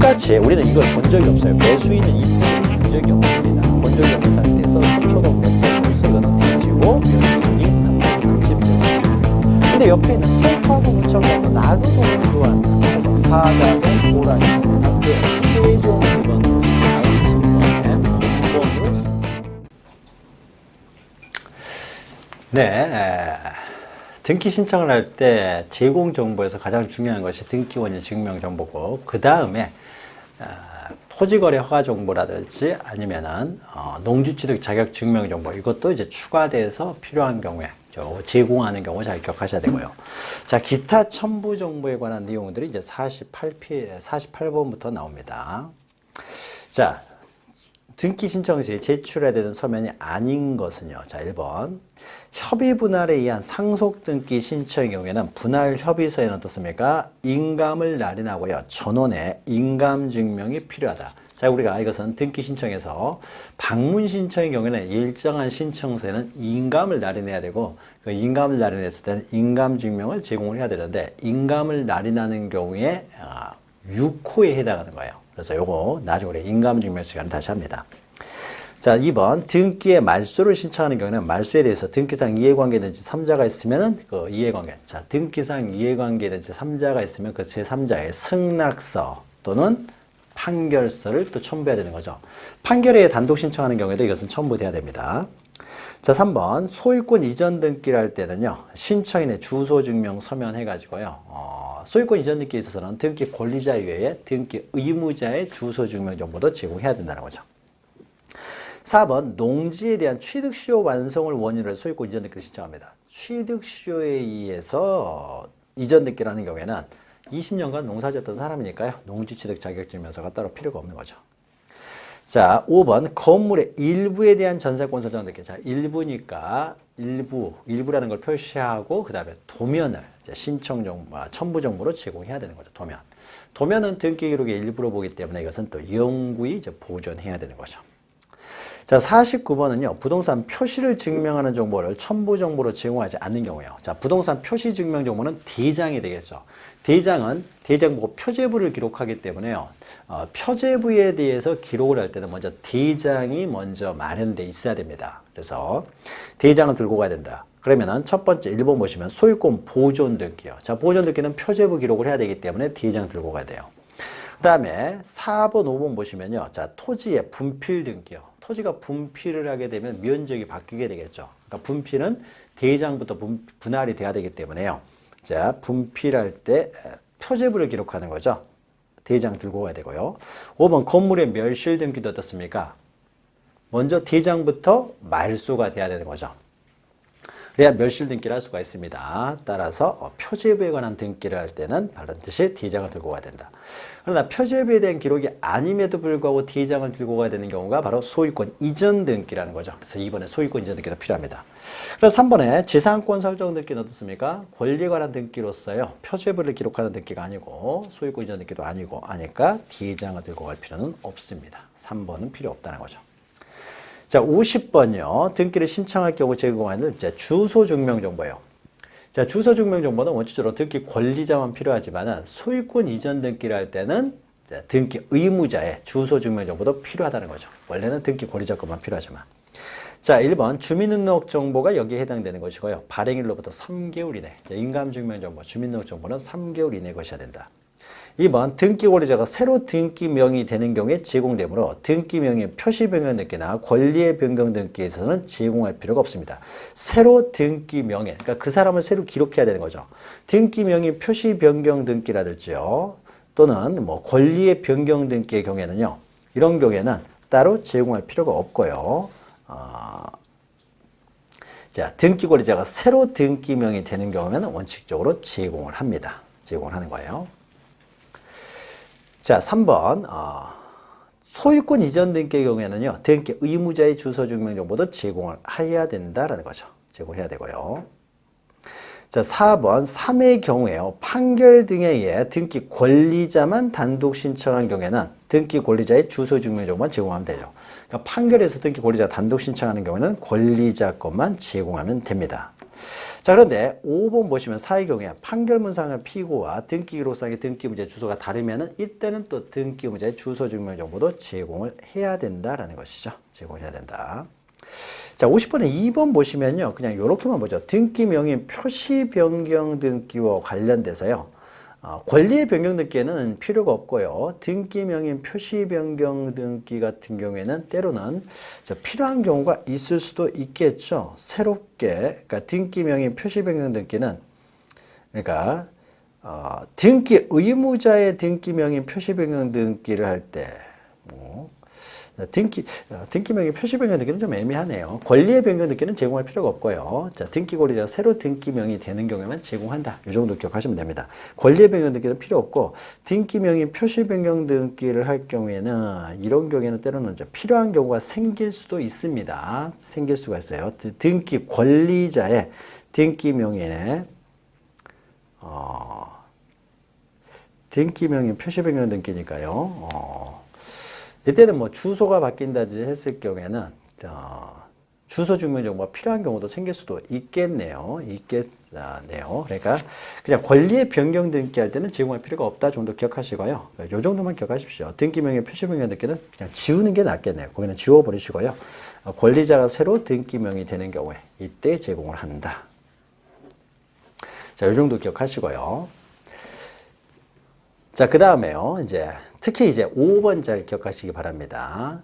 똑같이 우리는 이걸 본 적이 없어요. 매수인은 입주를 본 적이 없습니다. 본 적이 없는 상태에서 서초동 100%에서 이거는 뒤지고 매수인이 330점. 근데 옆에 있는 송파구 구청장도 나도 너무 좋아한다. 그래서 사자동 고라니 사태 최종 이번으로 다음 순번에 본번으로. 네. 등기 신청을 할 때 제공 정보에서 가장 중요한 것이 등기 원인 증명 정보고, 그 다음에 토지거래 허가 정보라든지 아니면은 농지취득 자격 증명 정보, 이것도 이제 추가돼서 필요한 경우에 제공하는 경우 잘 기억하셔야 되고요. 자, 기타 첨부 정보에 관한 내용들이 이제 48번부터 나옵니다. 자, 등기 신청 시 제출해야 되는 서면이 아닌 것은요. 자, 1번. 협의 분할에 의한 상속 등기 신청의 경우에는 분할 협의서에는 어떻습니까? 인감을 날인하고요. 전원의 인감 증명이 필요하다. 자, 우리가 이것은 등기 신청에서 방문 신청의 경우에는 일정한 신청서에는 인감을 날인해야 되고, 그 인감을 날인했을 때는 인감 증명을 제공을 해야 되는데, 인감을 날인하는 경우에 6호에 해당하는 거예요. 그래서 요거 나중에 우리 인감 증명 시간 다시 합니다. 자, 2번. 등기의 말소를 신청하는 경우는 말소에 대해서 등기상 이해관계든지 3자가 있으면은 그 이해관계. 자, 등기상 이해관계든지 3자가 있으면 그 제3자의 승낙서 또는 판결서를 또 첨부해야 되는 거죠. 판결에 단독 신청하는 경우에도 이것은 첨부돼야 됩니다. 자, 3번. 소유권 이전 등기를 할 때는요, 신청인의 주소 증명 서면 해가지고요, 소유권 이전 등기에 있어서는 등기 권리자 외에 등기 의무자의 주소 증명 정보도 제공해야 된다는 거죠. 4번. 농지에 대한 취득시효 완성을 원인으로 소유권 이전 등기를 신청합니다. 취득시효에 의해서 이전 등기를 하는 경우에는 20년간 농사지었던 사람이니까요, 농지취득 자격증명서가 따로 필요가 없는 거죠. 자, 5번. 건물의 일부에 대한 전세권 설정 등기. 자, 일부니까 일부라는 걸 표시하고, 그 다음에 도면을 이제 신청 정보, 첨부 정보로 제공해야 되는 거죠. 도면은 등기 기록의 일부로 보기 때문에 이것은 또 영구히 이제 보존해야 되는 거죠. 자, 49번은요, 부동산 표시를 증명하는 정보를 첨부 정보로 제공하지 않는 경우예요. 자, 부동산 표시 증명 정보는 대장이 되겠죠. 대장은 대장부 표제부를 기록하기 때문에요, 표제부에 대해서 기록을 할 때는 먼저 대장이 먼저 마련돼 있어야 됩니다. 그래서 대장을 들고 가야 된다. 그러면은 첫 번째 1번 보시면 소유권 보존 등기요. 자, 보존 등기는 표제부 기록을 해야 되기 때문에 대장 들고 가야 돼요. 그 다음에 4번, 5번 보시면요, 자, 토지의 분필 등기요. 토지가 분필을 하게 되면 면적이 바뀌게 되겠죠. 그러니까 분필은 대장부터 분할이 돼야 되기 때문에요. 자, 분필할 때 표제부를 기록하는 거죠. 대장 들고 가야 되고요. 5번 건물의 멸실 등기도 어떻습니까? 먼저 대장부터 말소가 돼야 되는 거죠. 그래야 멸실 등기를 할 수가 있습니다. 따라서 표제부에 관한 등기를 할 때는 반드시 대장을 들고 가야 된다. 그러나 표제부에 대한 기록이 아님에도 불구하고 대장을 들고 가야 되는 경우가 바로 소유권 이전 등기라는 거죠. 그래서 2번에 소유권 이전 등기가 필요합니다. 그래서 3번에 지상권 설정 등기는 어떻습니까? 권리에 관한 등기로서요, 표제부를 기록하는 등기가 아니고 소유권 이전 등기도 아니고 하니까 대장을 들고 갈 필요는 없습니다. 3번은 필요 없다는 거죠. 자, 50번요. 등기를 신청할 경우 제공하는 주소 증명 정보예요. 자, 주소 증명 정보는 원칙적으로 등기 권리자만 필요하지만 소유권 이전 등기를 할 때는 등기 의무자의 주소 증명 정보도 필요하다는 거죠. 원래는 등기 권리자 것만 필요하지만. 자, 1번 주민등록 정보가 여기에 해당되는 것이고요. 발행일로부터 3개월 이내. 인감 증명 정보, 주민등록 정보는 3개월 이내에 것이어야 된다. 2번 등기 권리자가 새로 등기명이 되는 경우에 제공되므로 등기명의 표시 변경 등기나 권리의 변경 등기에 있어서는 제공할 필요가 없습니다. 새로 등기명에, 그러니까 그 사람을 새로 기록해야 되는 거죠. 등기명의 표시 변경 등기라든지요, 또는 뭐 권리의 변경 등기의 경우에는요, 이런 경우에는 따로 제공할 필요가 없고요. 자, 등기 권리자가 새로 등기명이 되는 경우에는 원칙적으로 제공을 합니다. 제공을 하는 거예요. 자, 3번 소유권 이전 등기의 경우에는요, 등기 의무자의 주소 증명 정보도 제공을 해야 된다라는 거죠. 제공해야 되고요. 자, 4번 3의 경우에요, 판결 등에 의해 등기 권리자만 단독 신청한 경우에는 등기 권리자의 주소 증명 정보만 제공하면 되죠. 그러니까 판결에서 등기 권리자가 단독 신청하는 경우에는 권리자 것만 제공하면 됩니다. 자, 그런데 5번 보시면 사의 경우에 판결문상의 피고와 등기기록상의 등기문제 주소가 다르면은 이때는 또 등기문제 주소 증명 정보도 제공을 해야 된다라는 것이죠. 제공해야 된다. 자, 50번에 2번 보시면요. 그냥 요렇게만 보죠. 등기 명의 표시 변경 등기와 관련돼서요. 권리의 변경 등기에는 필요가 없고요. 등기 명의 표시 변경 등기 같은 경우에는 때로는 필요한 경우가 있을 수도 있겠죠. 새롭게, 그러니까 등기 명의 표시 변경 등기는, 그러니까 등기 의무자의 등기 명의 표시 변경 등기를 할 때, 등기 명의 표시 변경 등기는 좀 애매하네요. 권리의 변경 등기는 제공할 필요가 없고요. 자, 등기 권리자가 새로 등기 명의 되는 경우에만 제공한다. 이 정도 기억하시면 됩니다. 권리의 변경 등기는 필요 없고, 등기 명의 표시 변경 등기를 할 경우에는, 이런 경우에는 때로는 필요한 경우가 생길 수도 있습니다. 생길 수가 있어요. 등기 권리자의 등기 명의, 등기 명의 표시 변경 등기니까요. 이때는 뭐 주소가 바뀐다지 했을 경우에는 주소 증명 정보가 필요한 경우도 생길 수도 있겠네요. 그러니까 그냥 권리의 변경 등기할 때는 제공할 필요가 없다 정도 기억하시고요. 이 정도만 기억하십시오. 등기명의 표시 변경 등기는 그냥 지우는 게 낫겠네요. 거기는 지워버리시고요. 권리자가 새로 등기명이 되는 경우에 이때 제공을 한다. 자, 이 정도 기억하시고요. 자, 그 다음에요. 특히 5번 잘 기억하시기 바랍니다.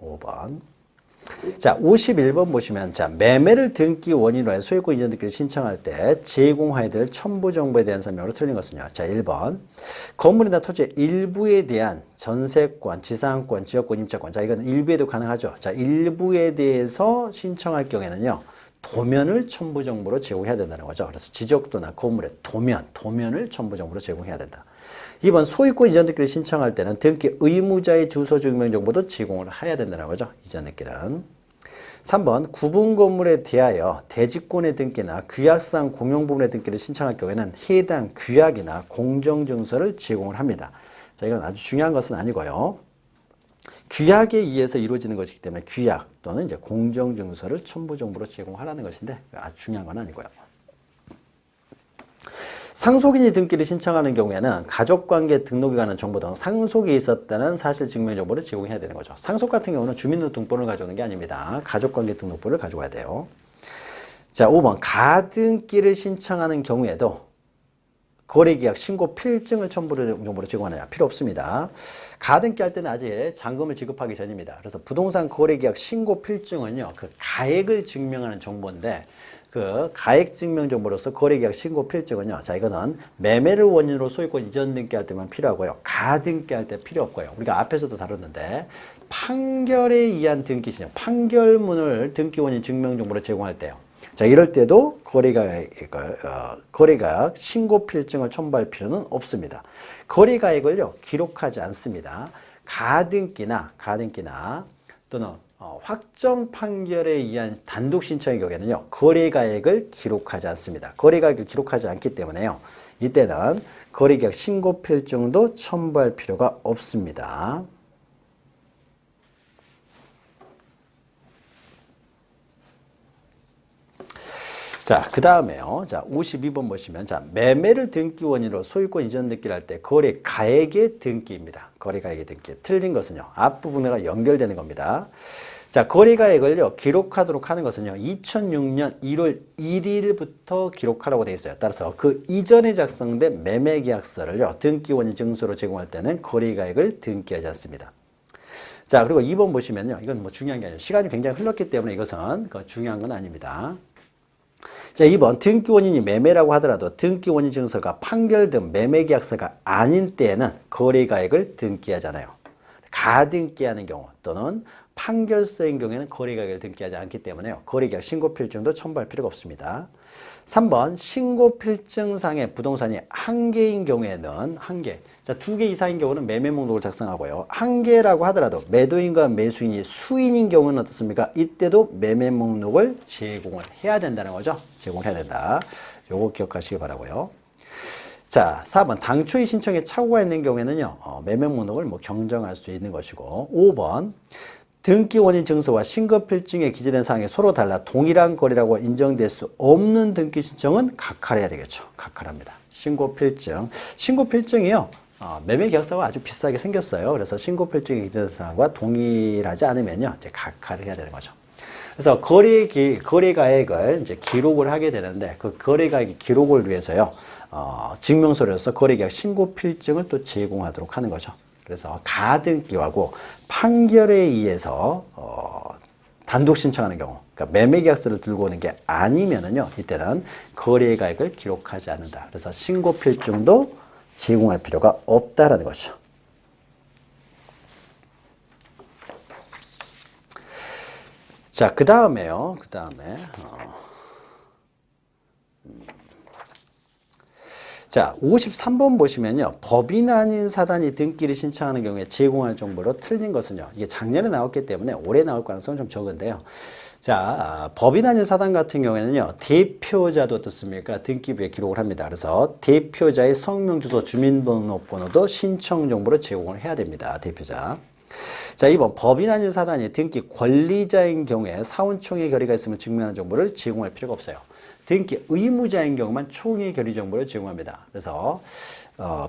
5번. 자, 51번 보시면, 자, 매매를 등기 원인으로 해 소유권 이전 등기를 신청할 때 제공해야 될 첨부 정보에 대한 설명으로 틀린 것은요. 자, 1번. 건물이나 토지의 일부에 대한 전세권, 지상권, 지역권, 임차권. 자, 이건 일부에도 가능하죠. 자, 일부에 대해서 신청할 경우에는요. 도면을 첨부 정보로 제공해야 된다는 거죠. 그래서 지적도나 건물의 도면을 첨부 정보로 제공해야 된다. 2번 소유권 이전 등기를 신청할 때는 등기 의무자의 주소 증명 정보도 제공을 해야 된다는 거죠. 이전 등기는. 3번 구분 건물에 대하여 대지권의 등기나 규약상 공용 부분의 등기를 신청할 경우에는 해당 규약이나 공정증서를 제공을 합니다. 자, 이건 아주 중요한 것은 아니고요. 규약에 의해서 이루어지는 것이기 때문에 규약 또는 공정증서를 첨부 정보로 제공하라는 것인데 아주 중요한 건 아니고요. 상속인이 등기를 신청하는 경우에는 가족관계 등록에 관한 정보 등 상속이 있었다는 사실 증명 정보를 제공해야 되는 거죠. 상속 같은 경우는 주민등록번호를 가져오는 게 아닙니다. 가족관계 등록부를 가져와야 돼요. 자, 5번 가등기를 신청하는 경우에도 거래계약 신고 필증을 첨부 정보로 제공하느냐 필요 없습니다. 가등기 할 때는 아직 잔금을 지급하기 전입니다. 그래서 부동산 거래계약 신고 필증은요, 그 가액을 증명하는 정보인데 그 가액 증명 정보로서 거래계약 신고 필증은요. 자, 이거는 매매를 원인으로 소유권 이전 등기할 때만 필요하고요. 가등기할 때 필요 없고요. 우리가 앞에서도 다뤘는데 판결에 의한 등기 신청, 판결문을 등기 원인 증명 정보로 제공할 때요. 자, 이럴 때도 거래가액 신고 필증을 첨부할 필요는 없습니다. 거래가액을요 기록하지 않습니다. 가등기나 또는 확정 판결에 의한 단독 신청의 경우에는요 거래가액을 기록하지 않습니다. 거래가액을 기록하지 않기 때문에요 이때는 거래계약 신고 필증도 첨부할 필요가 없습니다. 자, 그 다음에요. 자, 52번 보시면, 자, 매매를 등기 원인으로 소유권 이전 등기를 할 때 거래 가액의 등기입니다. 거래 가액의 등기. 틀린 것은요. 앞부분과 연결되는 겁니다. 자, 거래 가액을요, 기록하도록 하는 것은요, 2006년 1월 1일부터 기록하라고 되어 있어요. 따라서 그 이전에 작성된 매매 계약서를요, 등기 원인 증서로 제공할 때는 거래 가액을 등기하지 않습니다. 자, 그리고 2번 보시면요. 이건 뭐 중요한 게 아니에요. 시간이 굉장히 흘렀기 때문에 이것은 중요한 건 아닙니다. 자, 2번 등기 원인이 매매라고 하더라도 등기 원인 증서가 판결 등 매매 계약서가 아닌 때에는 거래가액을 등기하잖아요. 가등기하는 경우 또는 판결서인 경우에는 거래가액을 등기하지 않기 때문에요. 거래계약 신고필증도 첨부할 필요가 없습니다. 3번 신고필증상의 부동산이 한 개인 경우에는 한 개. 자, 2개 이상인 경우는 매매 목록을 작성하고요. 한 개라고 하더라도 매도인과 매수인이 수인인 경우는 어떻습니까? 이때도 매매 목록을 제공을 해야 된다는 거죠. 제공해야 된다. 요거 기억하시기 바라고요. 자, 4번 당초의 신청에 착오가 있는 경우에는요. 매매 목록을 경정할 수 있는 것이고 5번 등기 원인 증서와 신고 필증에 기재된 사항이 서로 달라 동일한 거래라고 인정될 수 없는 등기 신청은 각하해야 되겠죠. 각하랍니다. 신고 필증. 신고 필증이요. 매매 계약서가 아주 비슷하게 생겼어요. 그래서 신고 필증에 기재된 사항과 동일하지 않으면요. 이제 각하를 해야 되는 거죠. 그래서 거래가액을 이제 기록을 하게 되는데 그 거래가액 기록을 위해서요. 증명서로서 거래계약 신고 필증을 또 제공하도록 하는 거죠. 그래서 가등기하고 판결에 의해서 단독 신청하는 경우, 그러니까 매매계약서를 들고 오는 게 아니면은요, 이때는 거래가액을 기록하지 않는다. 그래서 신고 필증도 제공할 필요가 없다라는 거죠. 자, 그 다음에요. 자, 53번 보시면요. 법인 아닌 사단이 등기를 신청하는 경우에 제공할 정보로 틀린 것은요. 이게 작년에 나왔기 때문에 올해 나올 가능성은 좀 적은데요. 자, 법인 아닌 사단 같은 경우에는요. 대표자도 어떻습니까? 등기부에 기록을 합니다. 그래서 대표자의 성명, 주소, 주민등록번호도 신청 정보로 제공을 해야 됩니다. 대표자. 자, 2번 법인 아닌 사단이 등기 권리자인 경우에 사원총회 결의가 있으면 증명하는 정보를 제공할 필요가 없어요. 등기 의무자인 경우만 총회 결의 정보를 제공합니다. 그래서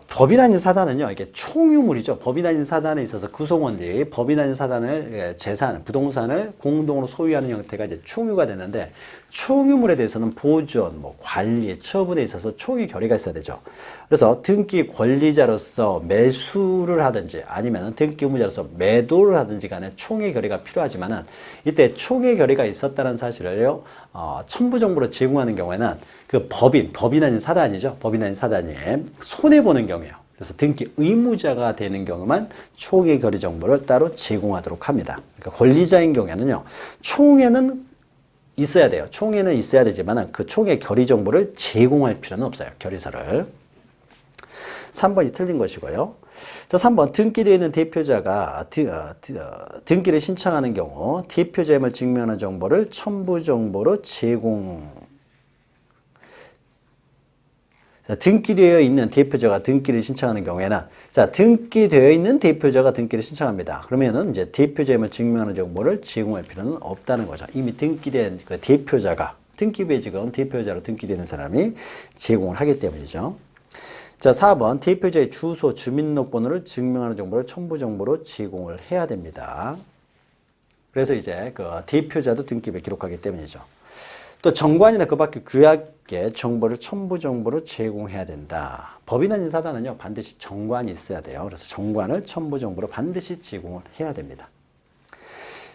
법인 아닌 사단은요, 이게 총유물이죠. 법인 아닌 사단에 있어서 구성원들이 법인 아닌 사단을 재산, 부동산을 공동으로 소유하는 형태가 이제 총유가 되는데 총유물에 대해서는 보존, 관리, 처분에 있어서 총회 결의가 있어야 되죠. 그래서 등기 권리자로서 매수를 하든지 아니면 등기 의무자로서 매도를 하든지 간에 총회 결의가 필요하지만은 이때 총회 결의가 있었다는 사실을요, 첨부 정보로 제공하는 경우에는 그 법인 아닌 사단이죠. 법인 아닌 사단이 손해보는 경우예요. 그래서 등기 의무자가 되는 경우만 총회 결의 정보를 따로 제공하도록 합니다. 그러니까 권리자인 경우에는요, 총회는 있어야 돼요. 총회는 있어야 되지만 그 총회 결의 정보를 제공할 필요는 없어요. 결의서를. 3번이 틀린 것이고요. 자, 3번 등기되어 있는 대표자가 등기를 신청하는 경우 대표자 임을 증명하는 정보를 첨부 정보로 등기되어 있는 대표자가 등기를 신청하는 경우에는 등기되어 있는 대표자가 등기를 신청합니다. 그러면은 이제 대표자 임을 증명하는 정보를 제공할 필요는 없다는 거죠. 이미 등기된 그 대표자가 등기부에 지금 대표자로 등기되는 사람이 제공을 하기 때문이죠. 자, 4번 대표자의 주소, 주민등록번호를 증명하는 정보를 첨부 정보로 제공을 해야 됩니다. 그래서 이제 그 대표자도 등기부에 기록하기 때문이죠. 또 정관이나 그 밖의 규약의 정보를 첨부 정보로 제공해야 된다. 법인 아닌 사단은요, 반드시 정관이 있어야 돼요. 그래서 정관을 첨부 정보로 반드시 제공을 해야 됩니다.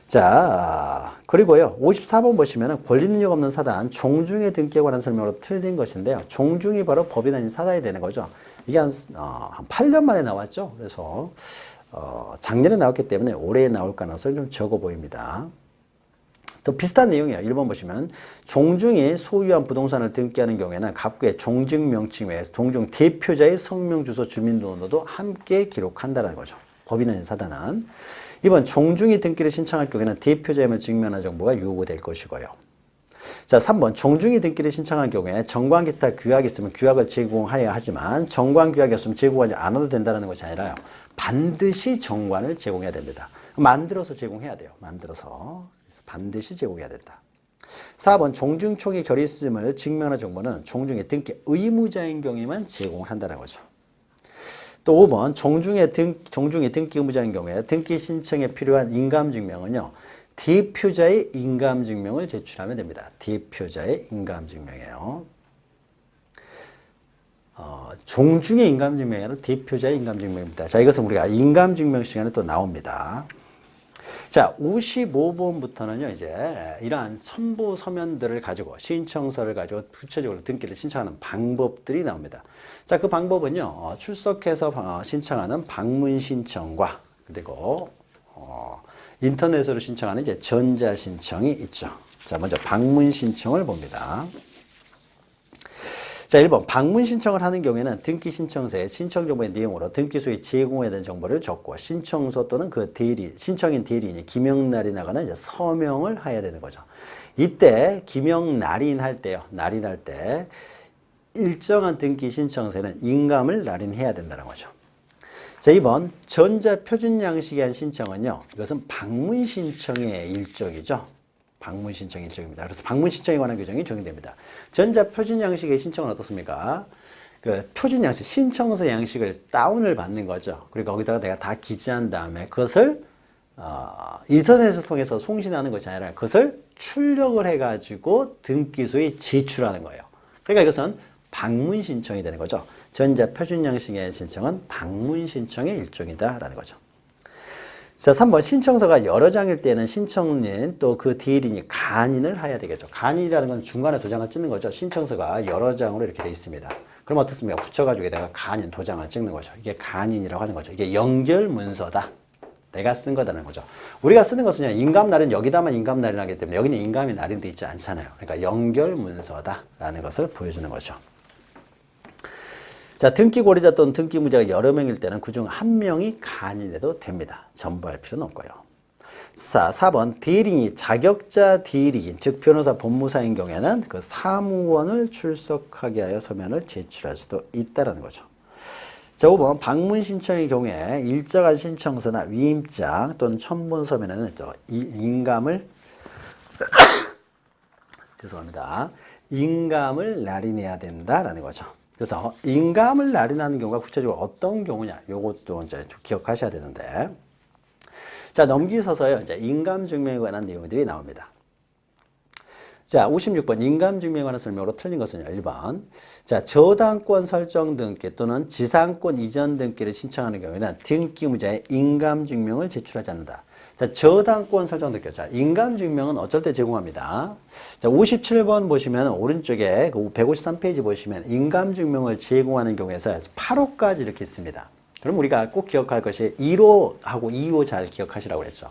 자, 그리고요, 54번 보시면은 권리 능력 없는 사단, 종중의 등기에 관한 설명으로 틀린 것인데요. 종중이 바로 법인 아닌 사단이 되는 거죠. 이게 한 8년 만에 나왔죠. 그래서, 작년에 나왔기 때문에 올해 나올 가능성이 좀 적어 보입니다. 또 비슷한 내용이에요. 1번 보시면, 종중이 소유한 부동산을 등기하는 경우에는 갑구의 종증 명칭 외에 종중 대표자의 성명, 주소, 주민등록번호도 함께 기록한다는 거죠. 법인 아닌 사단은. 2번 종중이 등기를 신청할 경우에는 대표자 임을 증명하는 정보가 요구될 것이고요. 자, 3번 종중이 등기를 신청할 경우에 정관 기타 규약이 있으면 규약을 제공해야 하지만 정관 규약이 없으면 제공하지 않아도 된다는 것이 아니라요. 반드시 정관을 제공해야 됩니다. 만들어서 제공해야 돼요. 만들어서. 그래서 반드시 제공해야 된다. 4번 종중총회 결의 있음을 증명하는 정보는 종중의 등기 의무자인 경우에만 제공한다는 거죠. 또 5번 종중의 등기 의무자인 경우에 등기 신청에 필요한 인감증명은요. 대표자의 인감증명을 제출하면 됩니다. 대표자의 인감증명이에요. 종중의 인감증명이 아니라 대표자의 인감증명입니다. 자, 이것은 우리가 인감증명 시간에 또 나옵니다. 자, 55번부터는요, 이제 이러한 첨부 서면들을 가지고 신청서를 가지고 구체적으로 등기를 신청하는 방법들이 나옵니다. 자, 그 방법은요, 출석해서 신청하는 방문 신청과 그리고 인터넷으로 신청하는 이제 전자 신청이 있죠. 자, 먼저 방문 신청을 봅니다. 자, 1번 방문 신청을 하는 경우에는 등기 신청서에 신청 정보의 내용으로 등기소에 제공해야 되는 정보를 적고 신청서 또는 그 신청인 대리인이 기명날인 하거나 이제 서명을 해야 되는 거죠. 이때 기명날인할 때요. 날인할 때 일정한 등기 신청서에는 인감을 날인해야 된다는 거죠. 자, 2번 전자표준 양식에 한 신청은요. 이것은 방문 신청의 일종이죠. 방문 신청 일종입니다. 그래서 방문 신청에 관한 규정이 적용됩니다. 전자표준 양식의 신청은 어떻습니까? 그 표준 양식, 신청서 양식을 다운을 받는 거죠. 그리고 거기다가 내가 다 기재한 다음에 그것을 인터넷을 통해서 송신하는 것이 아니라 그것을 출력을 해가지고 등기소에 제출하는 거예요. 그러니까 이것은 방문 신청이 되는 거죠. 전자표준 양식의 신청은 방문 신청의 일종이다라는 거죠. 자, 3번 신청서가 여러 장일 때는 신청인 또 그 대리인이 간인을 해야 되겠죠. 간인이라는 건 중간에 도장을 찍는 거죠. 신청서가 여러 장으로 이렇게 되어 있습니다. 그럼 어떻습니까? 붙여가지고 내가 간인 도장을 찍는 거죠. 이게 간인이라고 하는 거죠. 이게 연결 문서다. 내가 쓴 거다라는 거죠. 우리가 쓰는 것은 인감날은 여기다만 인감날이 나기 때문에 여기는 인감이 날인되어 있지 않잖아요. 그러니까 연결 문서다라는 것을 보여주는 거죠. 자, 등기 고리자 또는 등기 무자가 여러 명일 때는 그중 한 명이 간인해도 됩니다. 전부할 필요는 없고요. 자, 4번 대리인이 자격자 대리인, 즉 변호사 법무사인 경우에는 그 사무원을 출석하게 하여 서면을 제출할 수도 있다는 거죠. 자, 5번 방문 신청의 경우에 일정한 신청서나 위임장 또는 첨본 서면에는 인감을 죄송합니다. 인감을 날인해야 된다라는 거죠. 그래서 인감을 날인하는 경우가 구체적으로 어떤 경우냐, 요것도 이제 기억하셔야 되는데, 자, 넘기서서요, 이제 인감 증명에 관한 내용들이 나옵니다. 자, 56번 인감 증명에 관한 설명으로 틀린 것은요, 1번. 자, 저당권 설정 등기 또는 지상권 이전 등기를 신청하는 경우에는 등기무자의 인감 증명을 제출하지 않는다. 자, 저당권 설정 등기. 자, 인감 증명은 어쩔 때 제공합니다. 자, 57번 보시면 오른쪽에 그 153페이지 보시면 인감 증명을 제공하는 경우에서 8호까지 이렇게 있습니다. 그럼 우리가 꼭 기억할 것이 1호하고 2호 잘 기억하시라고 그랬죠.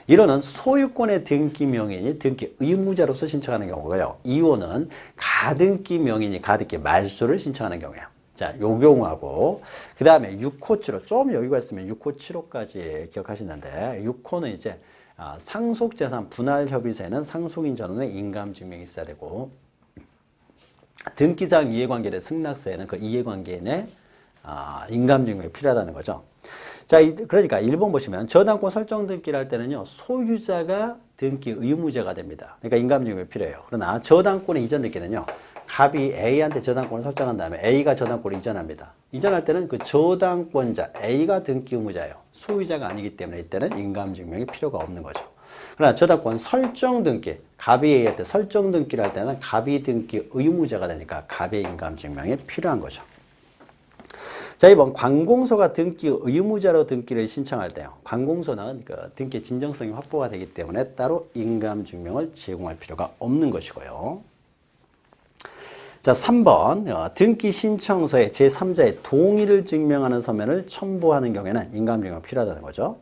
1호는 소유권의 등기 명인이 등기 의무자로서 신청하는 경우고요. 2호는 가등기 명인이 가등기 말소를 신청하는 경우예요. 자, 요 경우하고 그 다음에 6호, 7호 좀 여유가 있으면 6호, 7호까지 기억하시는데 6호는 이제 상속재산 분할협의서에는 상속인 전원의 인감증명이 있어야 되고 등기상 이해관계의 승낙서에는 그 이해관계인의 인감증명이 필요하다는 거죠. 자, 그러니까 1번 보시면 저당권 설정 등기를 할 때는요, 소유자가 등기 의무자가 됩니다. 그러니까 인감증명이 필요해요. 그러나 저당권의 이전 등기는요, 갑이 A한테 저당권을 설정한 다음에 A가 저당권을 이전합니다. 이전할 때는 그 저당권자 A가 등기 의무자예요. 소유자가 아니기 때문에 이때는 인감증명이 필요가 없는 거죠. 그러나 저당권 설정 등기, 갑이 A한테 설정 등기를 할 때는 갑이 등기 의무자가 되니까 갑의 인감증명이 필요한 거죠. 자, 이번 관공서가 등기 의무자로 등기를 신청할 때요. 관공서는 그 등기 진정성이 확보가 되기 때문에 따로 인감증명을 제공할 필요가 없는 것이고요. 자, 3번 등기 신청서에 제3자의 동의를 증명하는 서면을 첨부하는 경우에는 인감증명이 필요하다는 거죠.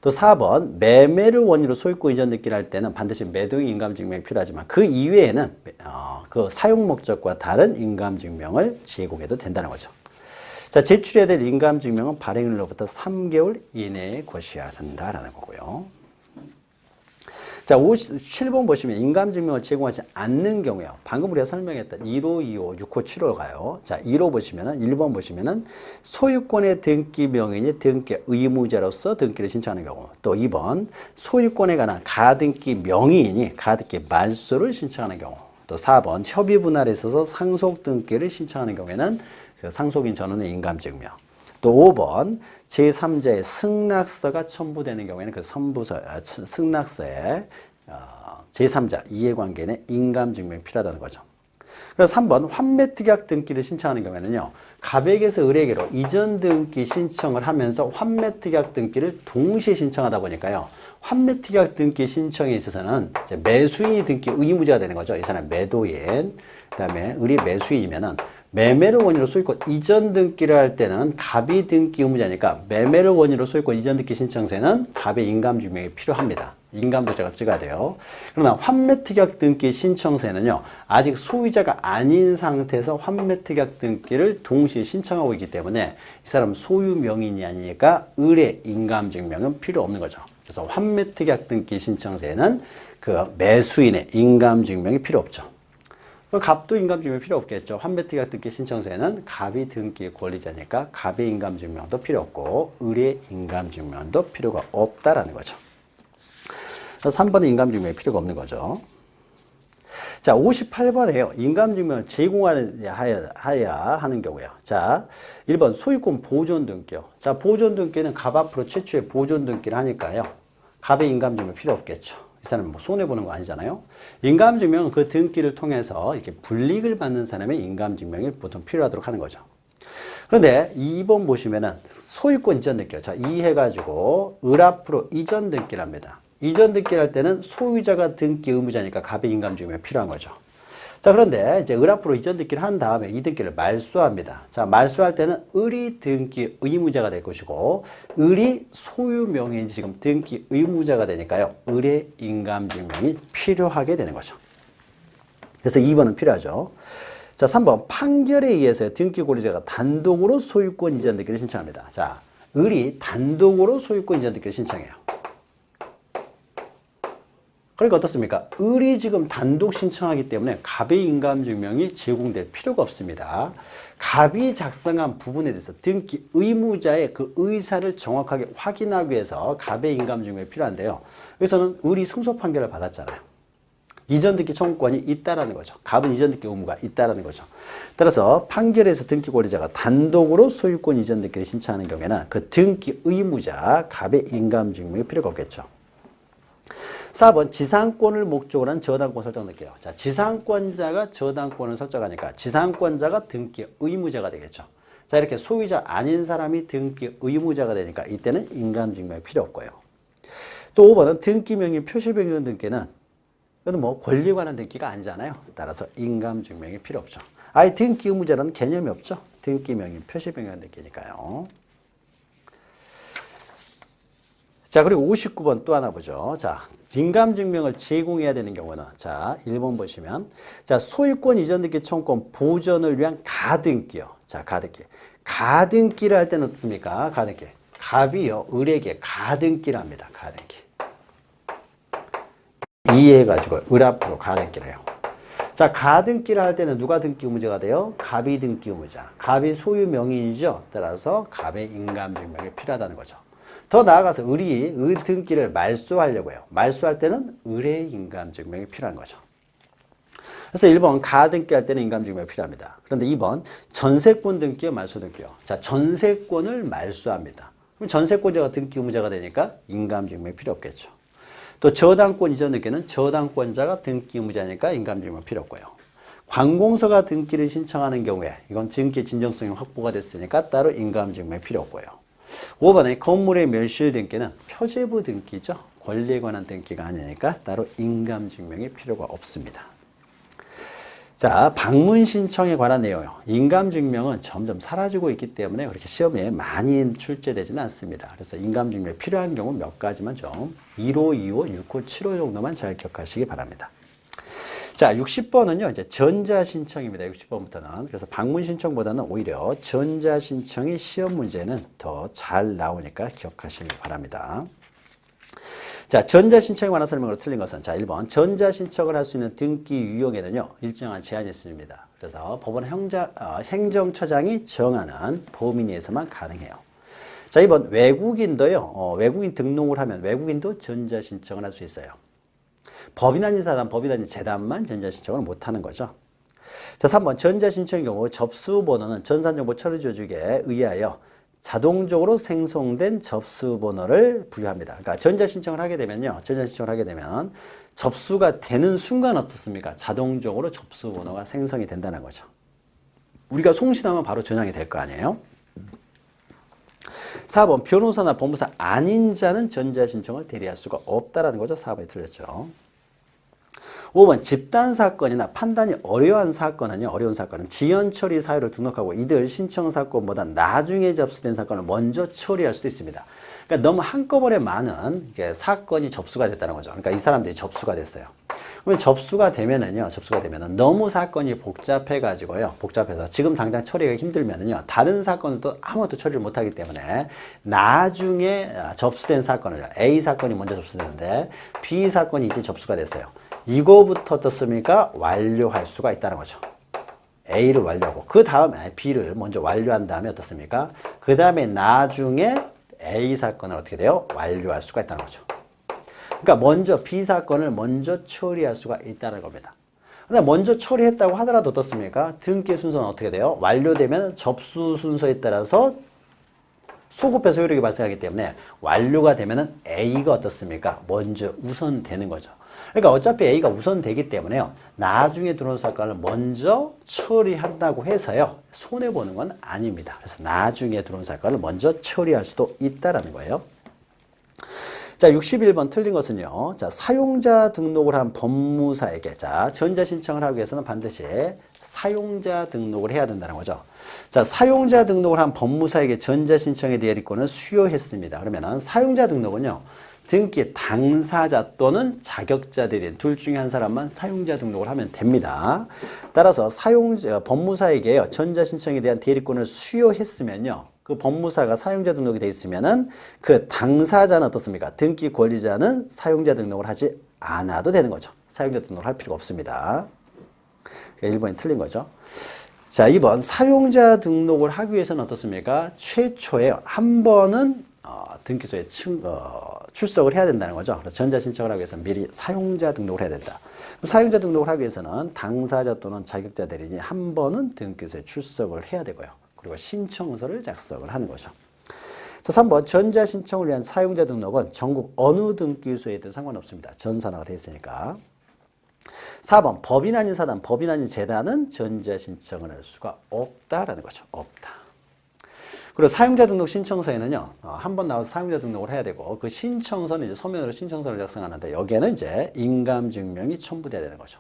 또 4번 매매를 원인으로 소유권 이전 등기를 할 때는 반드시 매도인 인감증명이 필요하지만 그 이외에는 그 사용 목적과 다른 인감증명을 제공해도 된다는 거죠. 자, 제출해야 될 인감증명은 발행일로부터 3개월 이내에 것이어야 된다라는 거고요. 자, 57번 보시면 인감증명을 제공하지 않는 경우요. 방금 우리가 설명했던 1호, 2호, 6호, 7호가요. 자, 1호 보시면은, 1번 보시면은 소유권의 등기 명인이 등기 의무자로서 등기를 신청하는 경우. 또 2번 소유권에 관한 가등기 명의인이 가등기 말소를 신청하는 경우. 또 4번 협의 분할에 있어서 상속 등기를 신청하는 경우에는 그 상속인 전원의 인감증명. 또 5번 제3자의 승낙서가 첨부되는 경우에는 그 승낙서에 제3자 이해관계인의 인감증명이 필요하다는 거죠. 그래서 3번 환매특약 등기를 신청하는 경우에는요. 갑에게서 을에게로 이전 등기 신청을 하면서 환매특약 등기를 동시에 신청하다 보니까요. 환매특약 등기 신청에 있어서는 이제 매수인이 등기 의무자가 되는 거죠. 이 사람 매도인, 그 다음에 을이 매수인이면은 매매를 원인으로 소유권 이전 등기를 할 때는 갑이 등기 의무자니까 매매를 원인으로 소유권 이전 등기 신청서에는 갑의 인감증명이 필요합니다. 인감도 제가 찍어야 돼요. 그러나 환매특약 등기 신청서에는요. 아직 소유자가 아닌 상태에서 환매특약 등기를 동시에 신청하고 있기 때문에 이 사람 소유 명인이 아니니까 을의 인감증명은 필요 없는 거죠. 그래서 환매특약 등기 신청서에는 그 매수인의 인감증명이 필요 없죠. 갑도 인감증명 필요 없겠죠. 환배특약 등기 신청서에는 갑이 등기 권리자니까 갑의 인감증명도 필요 없고 을의 인감증명도 필요가 없다라는 거죠. 3번은 인감증명이 필요가 없는 거죠. 자, 58번에요. 인감증명을 제공하여야 하는 경우에요. 자, 1번 소유권 보존 등기요. 자, 보존 등기는 갑 앞으로 최초의 보존 등기를 하니까요. 갑의 인감증명 필요 없겠죠. 이 사람은 뭐 손해보는 거 아니잖아요. 인감증명은 그 등기를 통해서 이렇게 불이익을 받는 사람의 인감증명이 보통 필요하도록 하는 거죠. 그런데 2번 보시면은 소유권 이전 등기요. 자, 이 해가지고 을 앞으로 이전 등기를 합니다. 이전 등기를 할 때는 소유자가 등기 의무자니까 갑의 인감증명이 필요한 거죠. 자, 그런데 이제 을 앞으로 이전 등기를 한 다음에 이 등기를 말소합니다. 자, 말소할 때는 을이 등기 의무자가 될 것이고 을이 소유 명의인지 지금 등기 의무자가 되니까요. 을의 인감증명이 필요하게 되는 거죠. 그래서 2번은 필요하죠. 자, 3번 판결에 의해서 등기 권리자가 단독으로 소유권 이전 등기를 신청합니다. 자, 을이 단독으로 소유권 이전 등기를 신청해요. 그러니까 어떻습니까? 을이 지금 단독 신청하기 때문에 갑의 인감증명이 제공될 필요가 없습니다. 갑이 작성한 부분에 대해서 등기 의무자의 그 의사를 정확하게 확인하기 위해서 갑의 인감증명이 필요한데요. 여기서는 을이 승소 판결을 받았잖아요. 이전 등기 청구권이 있다라는 거죠. 갑은 이전 등기 의무가 있다라는 거죠. 따라서 판결에서 등기 권리자가 단독으로 소유권 이전 등기를 신청하는 경우에는 그 등기 의무자 갑의 인감증명이 필요가 없겠죠. 4번 지상권을 목적으로 한 저당권 설정할게요. 자, 지상권자가 저당권을 설정하니까 지상권자가 등기 의무자가 되겠죠. 자, 이렇게 소유자 아닌 사람이 등기 의무자가 되니까 이때는 인감증명이 필요 없고요. 또 5번은 등기 명의 표시 변경 등기는 이건 뭐 권리에 관한 등기가 아니잖아요. 따라서 인감증명이 필요 없죠. 아예 등기 의무자라는 개념이 없죠. 등기 명의 표시 변경 등기니까요. 자, 그리고 59번 또 하나 보죠. 자, 인감증명을 제공해야 되는 경우는, 자, 1번 보시면, 자, 소유권 이전 등기 청구권 보전을 위한 가등기요. 자, 가등기. 가등기를 할 때는 어떻습니까? 가등기. 갑이요, 을에게 가등기를 합니다. 가등기. 이해해가지고 을 앞으로 가등기를 해요. 자, 가등기를 할 때는 누가 등기 의무자가 돼요? 갑이 등기 의무자. 갑이 소유 명의이죠. 따라서 갑의 인감증명이 필요하다는 거죠. 더 나아가서 을이 을 등기를 말소하려고 해요. 말소할 때는 을의 인감증명이 필요한 거죠. 그래서 1번 가등기 할 때는 인감증명이 필요합니다. 그런데 2번 전세권 등기요, 말소 등기요. 자, 전세권을 말소합니다. 그럼 전세권자가 등기 의무자가 되니까 인감증명이 필요 없겠죠. 또 저당권 이전 등기는 저당권자가 등기 의무자니까 인감증명 필요 없고요. 관공서가 등기를 신청하는 경우에 이건 등기 진정성이 확보가 됐으니까 따로 인감증명이 필요 없고요. 5번에 건물의 멸실 등기는 표제부 등기죠. 권리에 관한 등기가 아니니까 따로 인감증명이 필요가 없습니다. 자, 방문 신청에 관한 내용이요. 인감증명은 점점 사라지고 있기 때문에 그렇게 시험에 많이 출제되지는 않습니다. 그래서 인감증명이 필요한 경우 몇 가지만 좀 1호, 2호, 6호, 7호 정도만 잘 기억하시기 바랍니다. 자, 60번은요, 이제 전자신청입니다. 60번부터는. 그래서 방문신청보다는 오히려 전자신청의 시험 문제는 더 잘 나오니까 기억하시기 바랍니다. 자, 전자신청에 관한 설명으로 틀린 것은, 자, 1번. 전자신청을 할 수 있는 등기 유형에는요, 일정한 제한이 있습니다. 그래서 법원 행정처장이 정하는 범위 내에서만 가능해요. 자, 2번. 외국인도요, 외국인 등록을 하면 외국인도 전자신청을 할 수 있어요. 법인 아닌 사람, 법인 아닌 재단만 전자신청을 못하는 거죠. 자, 3번 전자신청의 경우 접수번호는 전산정보 처리 조직에 의하여 자동적으로 생성된 접수번호를 부여합니다. 그러니까 전자신청을 하게 되면요. 전자신청을 하게 되면 접수가 되는 순간 어떻습니까? 자동적으로 접수번호가 생성이 된다는 거죠. 우리가 송신하면 바로 전향이 될 거 아니에요? 4번 변호사나 법무사 아닌 자는 전자신청을 대리할 수가 없다라는 거죠. 4번이 틀렸죠. 5번 집단사건이나 판단이 어려운 사건은 지연처리 사유를 등록하고 이들 신청 사건보다 나중에 접수된 사건을 먼저 처리할 수도 있습니다. 그러니까 너무 한꺼번에 많은 사건이 접수가 됐다는 거죠. 그러니까 이 사람들이 접수가 됐어요. 그러면 접수가 되면은 너무 사건이 복잡해서 지금 당장 처리가 힘들면은요, 다른 사건은 또 아무것도 처리를 못하기 때문에 나중에 접수된 사건을, A 사건이 먼저 접수되는데 B 사건이 이제 접수가 됐어요. 이거부터 어떻습니까? 완료할 수가 있다는 거죠. A를 완료하고 그 다음에 B를 먼저 완료한 다음에 어떻습니까? 그 다음에 나중에 A 사건을 어떻게 돼요? 완료할 수가 있다는 거죠. 그러니까 먼저 B 사건을 먼저 처리할 수가 있다는 겁니다. 근데 먼저 처리했다고 하더라도 어떻습니까? 등기 순서는 어떻게 돼요? 완료되면 접수 순서에 따라서 소급해서 효력이 발생하기 때문에 완료가 되면은 A가 어떻습니까? 먼저 우선되는 거죠. 그러니까 어차피 A가 우선되기 때문에요. 나중에 들어온 사건을 먼저 처리한다고 해서요. 손해보는 건 아닙니다. 그래서 나중에 들어온 사건을 먼저 처리할 수도 있다라는 거예요. 자, 61번 틀린 것은요. 자, 사용자 등록을 한 법무사에게 자, 전자신청을 하기 위해서는 반드시 사용자 등록을 해야 된다는 거죠. 자, 사용자 등록을 한 법무사에게 전자신청의 대리권을 수여했습니다. 그러면은 사용자 등록은요. 등기 당사자 또는 자격자 대리인 둘 중에 한 사람만 사용자 등록을 하면 됩니다. 따라서 법무사에게 전자신청에 대한 대리권을 수여했으면요. 그 법무사가 사용자 등록이 되어 있으면은 그 당사자는 어떻습니까? 등기 권리자는 사용자 등록을 하지 않아도 되는 거죠. 사용자 등록을 할 필요가 없습니다. 1번이 틀린 거죠. 자, 2번 사용자 등록을 하기 위해서는 어떻습니까? 최초에 한 번은 등기소에 출석을 해야 된다는 거죠. 그래서 전자신청을 하기 위해서는 미리 사용자 등록을 해야 된다. 사용자 등록을 하기 위해서는 당사자 또는 자격자 대리인이 한 번은 등기소에 출석을 해야 되고요. 그리고 신청서를 작성을 하는 거죠. 자, 3번 전자신청을 위한 사용자 등록은 전국 어느 등기소에도 상관없습니다. 전산화가 되어 있으니까. 4번 법인 아닌 사단, 법인 아닌 재단은 전자신청을 할 수가 없다라는 거죠. 없다. 그리고 사용자 등록 신청서에는요, 한 번 나와서 사용자 등록을 해야 되고, 그 신청서는 이제 서면으로 신청서를 작성하는데, 여기에는 이제 인감증명이 첨부돼야 되는 거죠.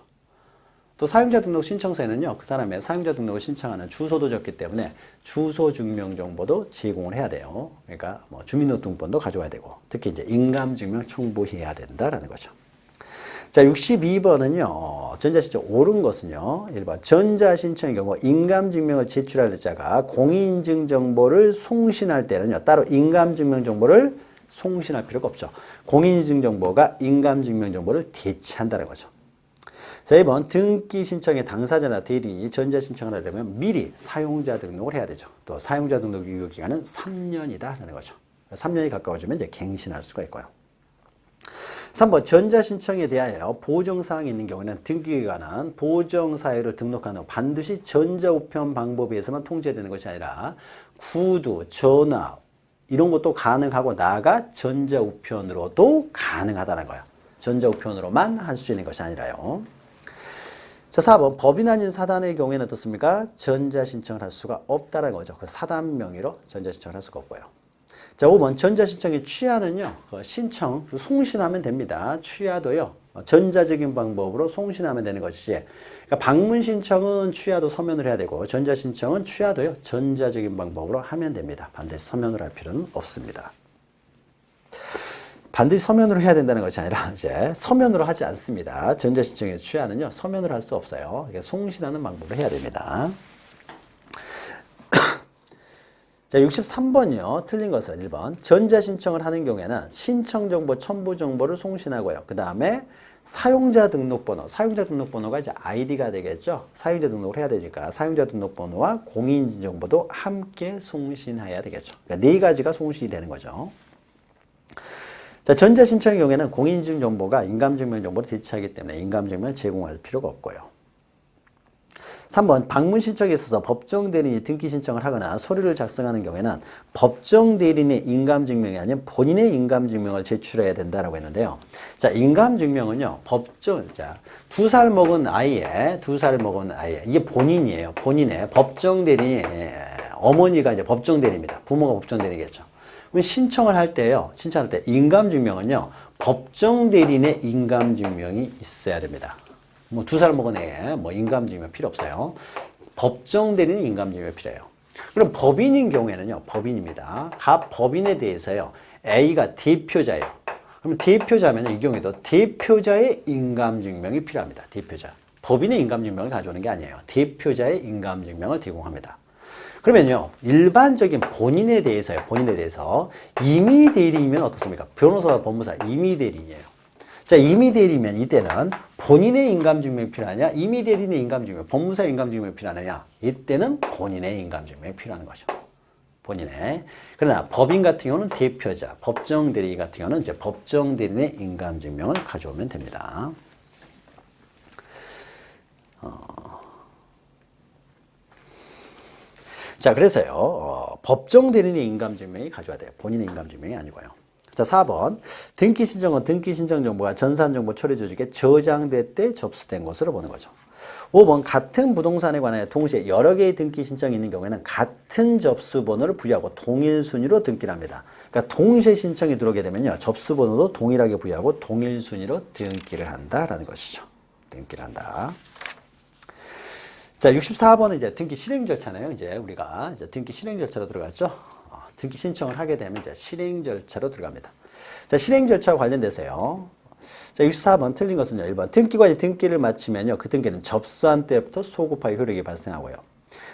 또 사용자 등록 신청서에는요, 그 사람의 사용자 등록을 신청하는 주소도 적기 때문에 주소 증명 정보도 제공을 해야 돼요. 그러니까 뭐 주민등록번도 가져와야 되고, 특히 이제 인감증명 첨부해야 된다라는 거죠. 자, 62번은요, 전자신청 옳은 것은요, 1번 전자신청의 경우 인감증명을 제출할 자가 공인인증 정보를 송신할 때는요, 따로 인감증명 정보를 송신할 필요가 없죠. 공인인증 정보가 인감증명 정보를 대체한다는 거죠. 자, 2번 등기 신청의 당사자나 대리인이 전자신청을 하려면 미리 사용자 등록을 해야 되죠. 또 사용자 등록 유효기간은 3년이다라는 거죠. 3년이 가까워지면 이제 갱신할 수가 있고요. 3번 전자신청에 대하여 보정사항이 있는 경우에는 등기기관은 보정사유를 등록한 후 반드시 전자우편 방법에 의해서만 통제되는 것이 아니라 구두, 전화 이런 것도 가능하고 나아가 전자우편으로도 가능하다는 거예요. 전자우편으로만 할 수 있는 것이 아니라요. 자, 4번 법인 아닌 사단의 경우에는 어떻습니까? 전자신청을 할 수가 없다는 거죠. 그 사단 명의로 전자신청을 할 수가 없고요. 자, 5번 전자신청의 취하는요. 신청, 송신하면 됩니다. 취하도요. 전자적인 방법으로 송신하면 되는 것이지. 그러니까 방문 신청은 취하도 서면으로 해야 되고 전자신청은 취하도요. 전자적인 방법으로 하면 됩니다. 반드시 서면으로 할 필요는 없습니다. 반드시 서면으로 해야 된다는 것이 아니라 이제 서면으로 하지 않습니다. 전자신청의 취하는요. 서면으로 할 수 없어요. 송신하는 방법으로 해야 됩니다. 자, 63번이요. 틀린 것은 1번. 전자신청을 하는 경우에는 신청정보, 첨부정보를 송신하고요. 그 다음에 사용자 등록번호. 사용자 등록번호가 이제 아이디가 되겠죠. 사용자 등록을 해야 되니까 사용자 등록번호와 공인인증정보도 함께 송신해야 되겠죠. 그러니까 네 가지가 송신이 되는 거죠. 자, 전자신청의 경우에는 공인인증정보가 인감증명정보를 대체하기 때문에 인감증명을 제공할 필요가 없고요. 3번 방문 신청에 있어서 법정 대리인이 등기 신청을 하거나 서류를 작성하는 경우에는 법정 대리인의 인감증명이 아닌 본인의 인감증명을 제출해야 된다라고 했는데요. 자, 인감증명은요. 법정, 자, 2살 먹은 아이의 이게 본인이에요. 본인의 법정 대리인, 어머니가 이제 법정 대리입니다. 부모가 법정 대리겠죠. 그럼 신청을 할 때요. 신청할 때 인감증명은요. 법정 대리인의 인감증명이 있어야 됩니다. 뭐 2살 먹은 애에 뭐 인감증명 필요 없어요. 법정 대리인 인감증명이 필요해요. 그럼 법인인 경우에는요. 법인입니다. 각 법인에 대해서요. A가 대표자예요. 그럼 대표자면 이 경우에도 대표자의 인감증명이 필요합니다. 대표자. 법인의 인감증명을 가져오는 게 아니에요. 대표자의 인감증명을 제공합니다. 그러면요. 일반적인 본인에 대해서요. 본인에 대해서 임의 대리인이면 어떻습니까? 변호사와 법무사 임의 대리인이에요. 자, 이미 대리면 이때는 본인의 인감증명이 필요하냐? 이미 대리인의 인감증명, 법무사 인감증명이 필요하느냐? 이때는 본인의 인감증명이 필요한 거죠. 본인의. 그러나 법인 같은 경우는 대표자, 법정 대리인 같은 경우는 이제 법정 대리인의 인감증명을 가져오면 됩니다. 자, 그래서요, 법정 대리인의 인감증명이 가져와야 돼요. 본인의 인감증명이 아니고요. 자, 4번. 등기 신청은 등기 신청 정보가 전산정보 처리 조직에 저장될 때 접수된 것으로 보는 거죠. 5번. 같은 부동산에 관하여 동시에 여러 개의 등기 신청이 있는 경우에는 같은 접수번호를 부여하고 동일 순위로 등기를 합니다. 그러니까 동시에 신청이 들어오게 되면요, 접수번호도 동일하게 부여하고 동일 순위로 등기를 한다라는 것이죠. 등기를 한다. 자, 64번은 이제 등기 실행 절차네요. 이제 우리가 이제 등기 실행 절차로 들어갔죠. 등기 신청을 하게 되면 이제 실행 절차로 들어갑니다. 자, 실행 절차와 관련돼서요. 자, 64번 틀린 것은요. 1번. 등기관이 등기를 마치면요, 그 등기는 접수한 때부터 소급하여 효력이 발생하고요.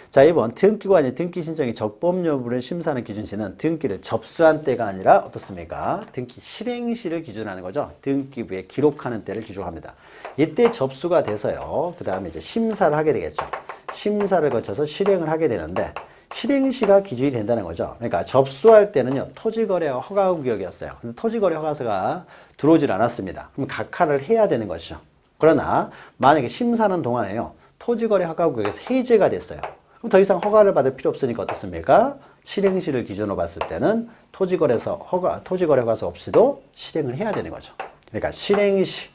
자, 2번. 등기관이 등기 신청이 적법 여부를 심사하는 기준시는 등기를 접수한 때가 아니라 어떻습니까? 등기 실행 시를 기준하는 거죠. 등기부에 기록하는 때를 기준합니다. 이때 접수가 돼서요, 그 다음에 이제 심사를 하게 되겠죠. 심사를 거쳐서 실행을 하게 되는데, 실행시가 기준이 된다는 거죠. 그러니까 접수할 때는요, 토지거래 허가구역이었어요. 근데 토지거래 허가서가 들어오질 않았습니다. 그럼 각하를 해야 되는 것이죠. 그러나 만약에 심사하는 동안에요, 토지거래 허가구역에서 해제가 됐어요. 그럼 더 이상 허가를 받을 필요 없으니까 어떻습니까? 실행시를 기준으로 봤을 때는 토지거래 허가서 없이도 실행을 해야 되는 거죠. 그러니까 실행시,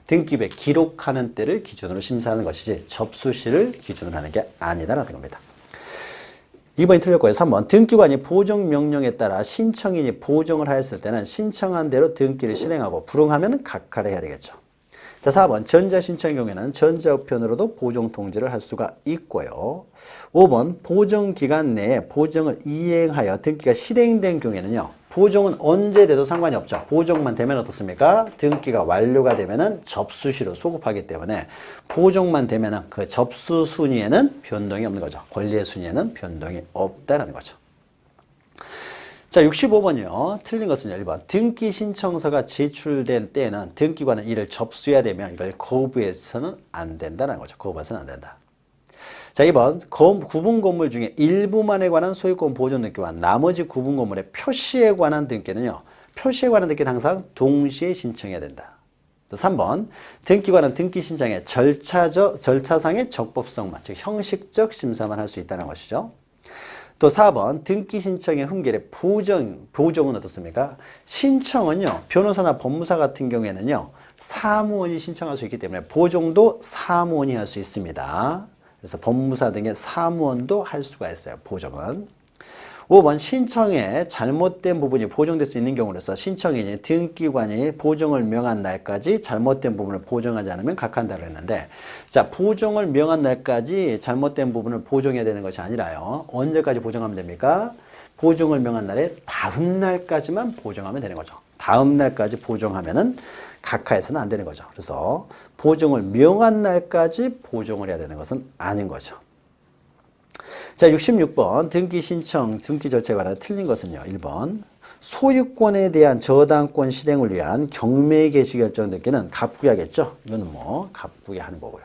등기부에 기록하는 때를 기준으로 심사하는 것이지 접수시를 기준으로 하는 게 아니다라는 겁니다. 2번이 틀렸고요. 3번. 등기관이 보정명령에 따라 신청인이 보정을 하였을 때는 신청한 대로 등기를 실행하고 불응하면 각하를 해야 되겠죠. 자, 4번. 전자신청의 경우에는 전자우편으로도 보정 통지를 할 수가 있고요. 5번. 보정기간 내에 보정을 이행하여 등기가 실행된 경우에는요, 보정은 언제 돼도 상관이 없죠. 보정만 되면 어떻습니까? 등기가 완료가 되면은 접수시로 소급하기 때문에 보정만 되면은 그 접수 순위에는 변동이 없는 거죠. 권리의 순위에는 변동이 없다라는 거죠. 자, 65번이요. 틀린 것은요. 1번. 등기 신청서가 제출된 때에는 등기관은 이를 접수해야 되면 이걸 거부해서는 안 된다는 거죠. 거부해서는 안 된다. 자, 2번. 구분 건물 중에 일부만에 관한 소유권 보존 등기와 나머지 구분 건물의 표시에 관한 등기는요, 표시에 관한 등기는 항상 동시에 신청해야 된다. 또 3번. 등기관은 등기 신청의 절차상의 적법성만, 즉 형식적 심사만 할 수 있다는 것이죠. 또 4번. 등기 신청의 흠결의 보정은 어떻습니까? 신청은요, 변호사나 법무사 같은 경우에는요, 사무원이 신청할 수 있기 때문에 보정도 사무원이 할 수 있습니다. 그래서 법무사 등의 사무원도 할 수가 있어요. 보정은. 5번. 신청에 잘못된 부분이 보정될 수 있는 경우로서 신청인이 등기관이 보정을 명한 날까지 잘못된 부분을 보정하지 않으면 각한다고 했는데, 자, 보정을 명한 날까지 잘못된 부분을 보정해야 되는 것이 아니라요, 언제까지 보정하면 됩니까? 보정을 명한 날에 다음 날까지만 보정하면 되는 거죠. 다음 날까지 보정하면은 각하해서는 안 되는 거죠. 그래서 보정을 명한 날까지 보정을 해야 되는 것은 아닌 거죠. 자, 66번. 등기 신청, 등기 절차에 관한 틀린 것은요. 1번. 소유권에 대한 저당권 실행을 위한 경매 개시 결정 등기는 갑부에 하겠죠. 이거는 뭐 갑부에 하는 거고요.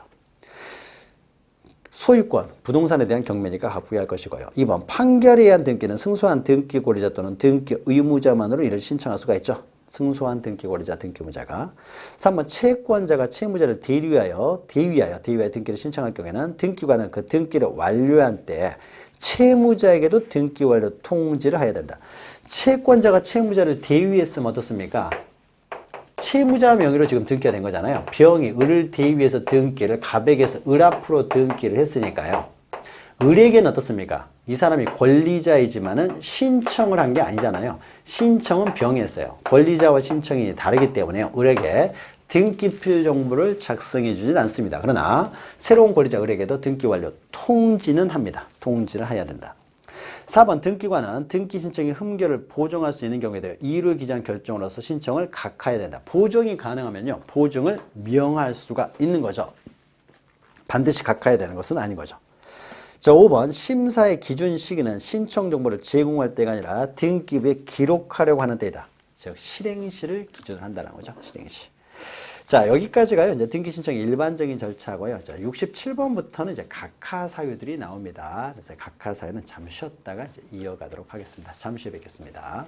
소유권, 부동산에 대한 경매니까 갑부에 할 것이고요. 2번. 판결에 의한 등기는 승소한 등기 권리자 또는 등기 의무자만으로 이를 신청할 수가 있죠. 승소한 등기 권리자, 등기 의무자가. 3번. 채권자가 채무자를 대위하여 등기를 신청할 경우에는 등기관은 그 등기를 완료한 때 채무자에게도 등기 완료 통지를 해야 된다. 채권자가 채무자를 대위했으면 어떻습니까? 채무자 명의로 지금 등기가 된 거잖아요. 병이 을을 대위해서 등기를, 갑에게서 을 앞으로 등기를 했으니까요. 을에게는 어떻습니까? 이 사람이 권리자이지만은 신청을 한 게 아니잖아요. 신청은 병이 했어요. 권리자와 신청이 다르기 때문에요. 을에게 등기표 정보를 작성해 주진 않습니다. 그러나 새로운 권리자 을에게도 등기 완료 통지는 합니다. 통지를 해야 된다. 4번. 등기관은 등기 신청의 흠결을 보정할 수 있는 경우에 대해 이유를 기재한 결정으로서 신청을 각하해야 된다. 보정이 가능하면요, 보정을 명할 수가 있는 거죠. 반드시 각하해야 되는 것은 아닌 거죠. 자, 5번. 심사의 기준 시기는 신청 정보를 제공할 때가 아니라 등기부에 기록하려고 하는 때이다. 즉 실행시를 기준으로 한다는 거죠. 실행시. 자, 여기까지가요. 이제 등기 신청의 일반적인 절차고요. 자, 67번부터는 이제 각하 사유들이 나옵니다. 그래서 각하 사유는 잠시 쉬었다가 이제 이어가도록 하겠습니다. 잠시 후에 뵙겠습니다.